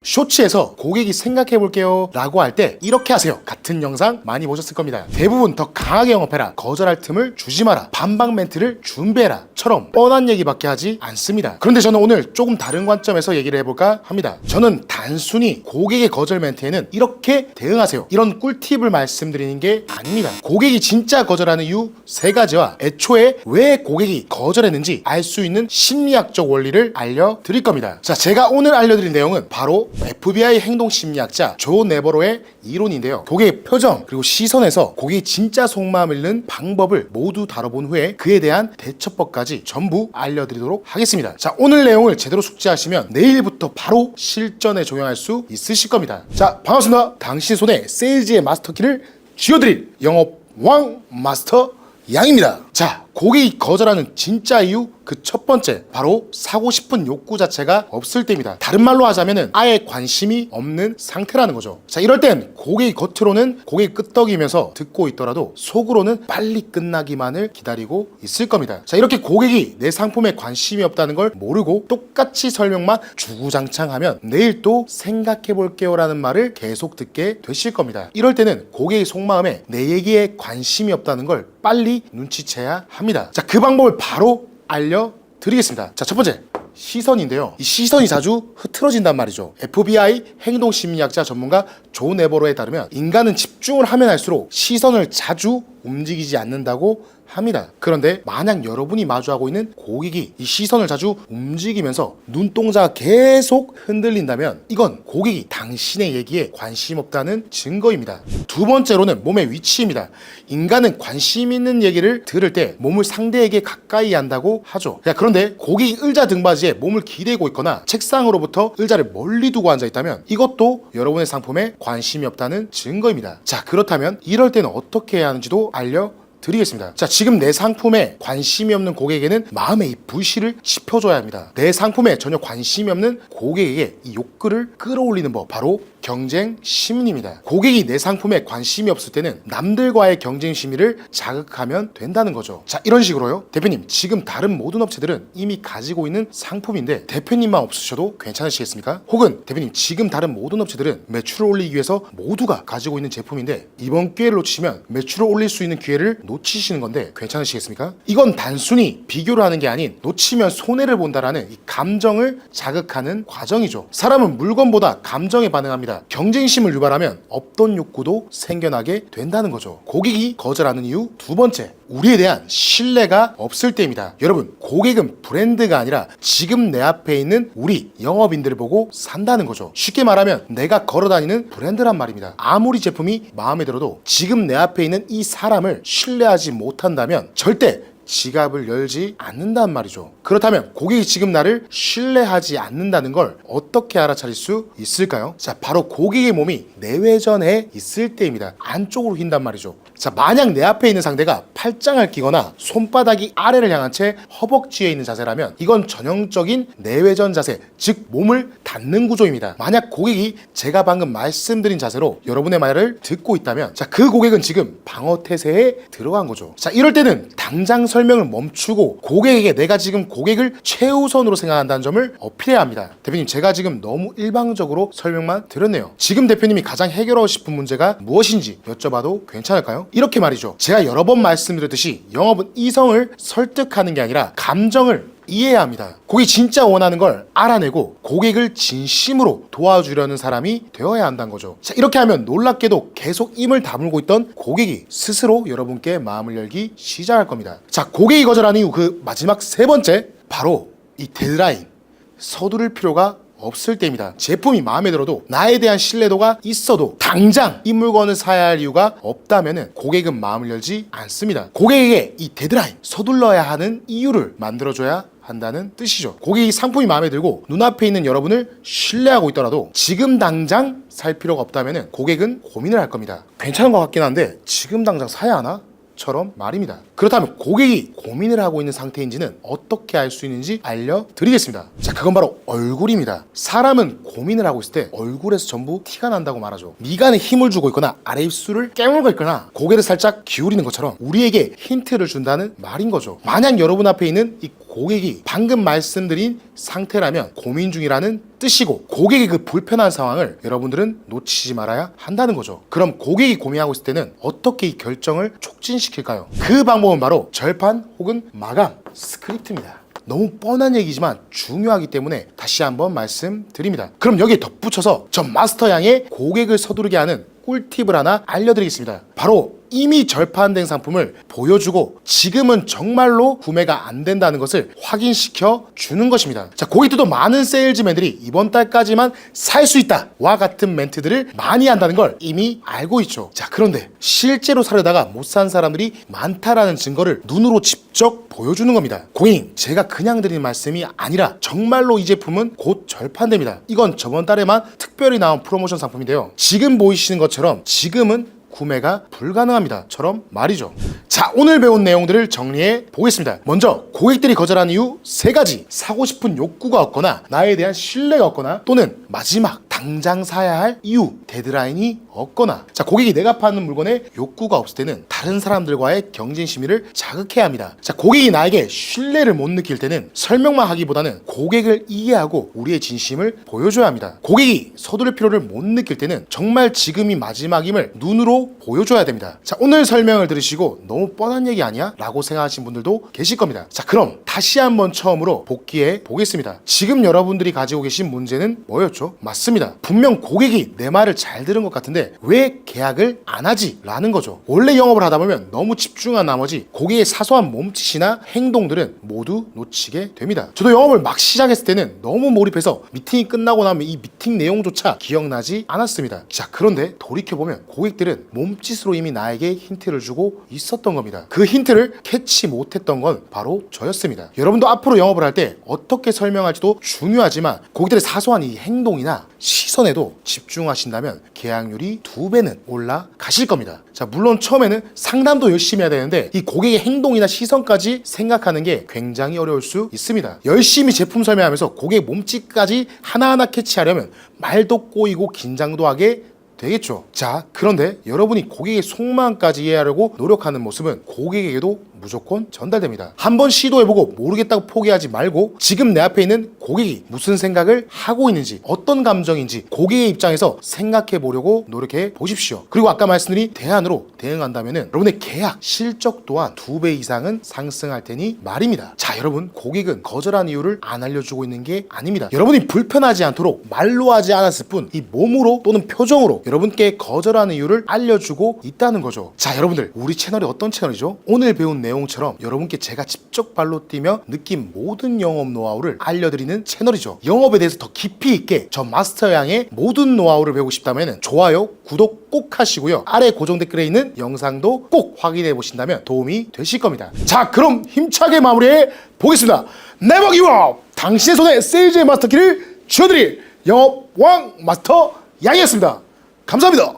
쇼츠에서 고객이 생각해볼게요 라고 할 때 이렇게 하세요 같은 영상 많이 보셨을 겁니다. 대부분 더 강하게 영업해라, 거절할 틈을 주지 마라, 반박 멘트를 준비해라 처럼 뻔한 얘기밖에 하지 않습니다. 그런데 저는 오늘 조금 다른 관점에서 얘기를 해볼까 합니다. 저는 단순히 고객의 거절 멘트에는 이렇게 대응하세요 이런 꿀팁을 말씀드리는 게 아닙니다. 고객이 진짜 거절하는 이유 3가지와 애초에 왜 고객이 거절했는지 알 수 있는 심리학적 원리를 알려드릴 겁니다. 자, 제가 오늘 알려드릴 내용은 바로 FBI 행동심리학자 조 네버로의 이론인데요. 고객의 표정 그리고 시선에서 고객이 진짜 속마음을 읽는 방법을 모두 다뤄본 후에 그에 대한 대처법까지 전부 알려드리도록 하겠습니다. 자, 오늘 내용을 제대로 숙지하시면 내일부터 바로 실전에 적용할 수 있으실 겁니다. 자, 반갑습니다. 당신 손에 세일즈의 마스터키를 쥐어드릴 영업왕 마스터 양입니다. 자, 고객이 거절하는 진짜 이유 그 첫 번째, 바로 사고 싶은 욕구 자체가 없을 때입니다. 다른 말로 하자면은 아예 관심이 없는 상태라는 거죠. 자, 이럴 땐 고객이 겉으로는 고객 끄떡이면서 듣고 있더라도 속으로는 빨리 끝나기만을 기다리고 있을 겁니다. 자, 이렇게 고객이 내 상품에 관심이 없다는 걸 모르고 똑같이 설명만 주구장창하면 내일 또 생각해볼게요 라는 말을 계속 듣게 되실 겁니다. 이럴 때는 고객의 속마음에 내 얘기에 관심이 없다는 걸 빨리 눈치채야 합니다. 자, 그 방법을 바로 알려드리겠습니다. 자, 첫 번째, 시선인데요. 이 시선이 자주 흐트러진단 말이죠. FBI 행동심리학자 전문가 조 네버로에 따르면 인간은 집중을 하면 할수록 시선을 자주 움직이지 않는다고 합니다. 그런데 만약 여러분이 마주하고 있는 고객이 이 시선을 자주 움직이면서 눈동자가 계속 흔들린다면 이건 고객이 당신의 얘기에 관심 없다는 증거입니다. 두 번째로는 몸의 위치입니다. 인간은 관심 있는 얘기를 들을 때 몸을 상대에게 가까이 한다고 하죠. 그런데 고객이 의자 등받이에 몸을 기대고 있거나 책상으로부터 의자를 멀리 두고 앉아 있다면 이것도 여러분의 상품에 관심이 없다는 증거입니다. 자, 그렇다면 이럴 때는 어떻게 해야 하는지도 알려드리겠습니다. 자, 지금 내 상품에 관심이 없는 고객에게는 마음의 이 불씨를 지펴줘야 합니다. 내 상품에 전혀 관심이 없는 고객에게 이 욕구를 끌어올리는 법, 바로 경쟁 심리입니다. 고객이 내 상품에 관심이 없을 때는 남들과의 경쟁 심리를 자극하면 된다는 거죠. 자, 이런 식으로요. 대표님, 지금 다른 모든 업체들은 이미 가지고 있는 상품인데 대표님만 없으셔도 괜찮으시겠습니까? 혹은 대표님, 지금 다른 모든 업체들은 매출을 올리기 위해서 모두가 가지고 있는 제품인데 이번 기회를 놓치시면 매출을 올릴 수 있는 기회를 놓치시는 건데 괜찮으시겠습니까? 이건 단순히 비교를 하는 게 아닌 놓치면 손해를 본다라는 이 감정을 자극하는 과정이죠. 사람은 물건보다 감정에 반응합니다. 경쟁심을 유발하면 없던 욕구도 생겨나게 된다는 거죠. 고객이 거절하는 이유 두 번째, 우리에 대한 신뢰가 없을 때입니다. 여러분, 고객은 브랜드가 아니라 지금 내 앞에 있는 우리 영업인들을 보고 산다는 거죠. 쉽게 말하면 내가 걸어다니는 브랜드란 말입니다. 아무리 제품이 마음에 들어도 지금 내 앞에 있는 이 사람을 신뢰하지 못한다면 절대 지갑을 열지 않는단 말이죠. 그렇다면 고객이 지금 나를 신뢰하지 않는다는 걸 어떻게 알아차릴 수 있을까요? 자, 바로 고객의 몸이 내외전에 있을 때입니다. 안쪽으로 휜단 말이죠. 자, 만약 내 앞에 있는 상대가 팔짱을 끼거나 손바닥이 아래를 향한 채 허벅지에 있는 자세라면 이건 전형적인 내외전 자세, 즉 몸을 닫는 구조입니다. 만약 고객이 제가 방금 말씀드린 자세로 여러분의 말을 듣고 있다면 자, 그 고객은 지금 방어 태세에 들어간 거죠. 자, 이럴 때는 당장 설명을 멈추고 고객에게 내가 지금 고객을 최우선으로 생각한다는 점을 어필해야 합니다. 대표님, 제가 지금 너무 일방적으로 설명만 드렸네요. 지금 대표님이 가장 해결하고 싶은 문제가 무엇인지 여쭤봐도 괜찮을까요? 이렇게 말이죠. 제가 여러 번 말씀드렸듯이 영업은 이성을 설득하는 게 아니라 감정을 이해해야 합니다. 고객이 진짜 원하는 걸 알아내고 고객을 진심으로 도와주려는 사람이 되어야 한다는 거죠. 자, 이렇게 하면 놀랍게도 계속 입을 다물고 있던 고객이 스스로 여러분께 마음을 열기 시작할 겁니다. 자, 고객이 거절하는 이유 그 마지막 세 번째, 바로 이 데드라인, 서두를 필요가 없을 때입니다. 제품이 마음에 들어도 나에 대한 신뢰도가 있어도 당장 이 물건을 사야 할 이유가 없다면 고객은 마음을 열지 않습니다. 고객에게 이 데드라인, 서둘러야 하는 이유를 만들어줘야 한다는 뜻이죠. 고객이 상품이 마음에 들고 눈앞에 있는 여러분을 신뢰하고 있더라도 지금 당장 살 필요가 없다면 고객은 고민을 할 겁니다. 괜찮은 것 같긴 한데 지금 당장 사야 하나? 처럼 말입니다. 그렇다면 고객이 고민을 하고 있는 상태인지는 어떻게 알 수 있는지 알려드리겠습니다. 자, 그건 바로 얼굴입니다. 사람은 고민을 하고 있을 때 얼굴에서 전부 티가 난다고 말하죠. 미간에 힘을 주고 있거나 아래 입술을 깨물고 있거나 고개를 살짝 기울이는 것처럼 우리에게 힌트를 준다는 말인 거죠. 만약 여러분 앞에 있는 이 고객이 방금 말씀드린 상태라면 고민 중이라는 뜻이고 고객의 그 불편한 상황을 여러분들은 놓치지 말아야 한다는 거죠. 그럼 고객이 고민하고 있을 때는 어떻게 이 결정을 촉진시킬까요? 그 방법은 바로 절판 혹은 마감 스크립트입니다. 너무 뻔한 얘기지만 중요하기 때문에 다시 한번 말씀드립니다. 그럼 여기에 덧붙여서 전 마스터 양의 고객을 서두르게 하는 꿀팁을 하나 알려드리겠습니다. 바로 이미 절판된 상품을 보여주고 지금은 정말로 구매가 안 된다는 것을 확인시켜 주는 것입니다. 자, 고객들도 많은 세일즈맨들이 이번 달까지만 살 수 있다 와 같은 멘트들을 많이 한다는 걸 이미 알고 있죠. 자, 그런데 실제로 사려다가 못 산 사람들이 많다라는 증거를 눈으로 직접 보여주는 겁니다. 고객님, 제가 그냥 드리는 말씀이 아니라 정말로 이 제품은 곧 절판됩니다. 이건 저번 달에만 특별히 나온 프로모션 상품인데요. 지금 보이시는 것처럼 지금은 구매가 불가능합니다.처럼 말이죠. 자, 오늘 배운 내용들을 정리해 보겠습니다. 먼저 고객들이 거절한 이유 3가지. 사고 싶은 욕구가 없거나 나에 대한 신뢰가 없거나 또는 마지막 당장 사야 할 이유 데드라인이 없거나. 자, 고객이 내가 파는 물건에 욕구가 없을 때는 다른 사람들과의 경쟁 심리를 자극해야 합니다. 자, 고객이 나에게 신뢰를 못 느낄 때는 설명만 하기보다는 고객을 이해하고 우리의 진심을 보여줘야 합니다. 고객이 서두를 필요를 못 느낄 때는 정말 지금이 마지막임을 눈으로 보여줘야 됩니다. 자, 오늘 설명을 들으시고 너무 뻔한 얘기 아니야? 라고 생각하신 분들도 계실 겁니다. 자, 그럼 다시 한번 처음으로 복귀해 보겠습니다. 지금 여러분들이 가지고 계신 문제는 뭐였죠? 맞습니다. 분명 고객이 내 말을 잘 들은 것 같은데 왜 계약을 안 하지? 라는 거죠. 원래 영업을 하다 보면 너무 집중한 나머지 고객의 사소한 몸짓이나 행동들은 모두 놓치게 됩니다. 저도 영업을 막 시작했을 때는 너무 몰입해서 미팅이 끝나고 나면 이 미팅 내용조차 기억나지 않았습니다. 자, 그런데 돌이켜보면 고객들은 몸짓으로 이미 나에게 힌트를 주고 있었던 겁니다. 그 힌트를 캐치 못했던 건 바로 저였습니다. 여러분도 앞으로 영업을 할 때 어떻게 설명할지도 중요하지만 고객들의 사소한 이 행동이나 시선에도 집중하신다면 계약률이 2배는 올라가실 겁니다. 자, 물론 처음에는 상담도 열심히 해야 되는데 이 고객의 행동이나 시선까지 생각하는 게 굉장히 어려울 수 있습니다. 열심히 제품 설명하면서 고객 몸짓까지 하나하나 캐치하려면 말도 꼬이고 긴장도 하게 되겠죠. 자, 그런데 여러분이 고객의 속마음까지 이해하려고 노력하는 모습은 고객에게도 무조건 전달됩니다. 한번 시도해보고 모르겠다고 포기하지 말고 지금 내 앞에 있는 고객이 무슨 생각을 하고 있는지 어떤 감정인지 고객의 입장에서 생각해 보려고 노력해 보십시오. 그리고 아까 말씀드린 대안으로 대응한다면 여러분의 계약 실적 또한 2배 이상은 상승할 테니 말입니다. 자, 여러분, 고객은 거절한 이유를 안 알려주고 있는 게 아닙니다. 여러분이 불편하지 않도록 말로 하지 않았을 뿐 이 몸으로 또는 표정으로 여러분께 거절하는 이유를 알려주고 있다는 거죠. 자, 여러분들, 우리 채널이 어떤 채널이죠? 오늘 배운 내용처럼 여러분께 제가 직접 발로 뛰며 느낀 모든 영업 노하우를 알려드리는 채널이죠. 영업에 대해서 더 깊이 있게 저 마스터 양의 모든 노하우를 배우고 싶다면 좋아요, 구독 꼭 하시고요. 아래 고정 댓글에 있는 영상도 꼭 확인해 보신다면 도움이 되실 겁니다. 자, 그럼 힘차게 마무리해 보겠습니다. 네버 기브업! 당신의 손에 세일즈의 마스터키를 쥐어드릴 영업왕 마스터 양이었습니다. 감사합니다.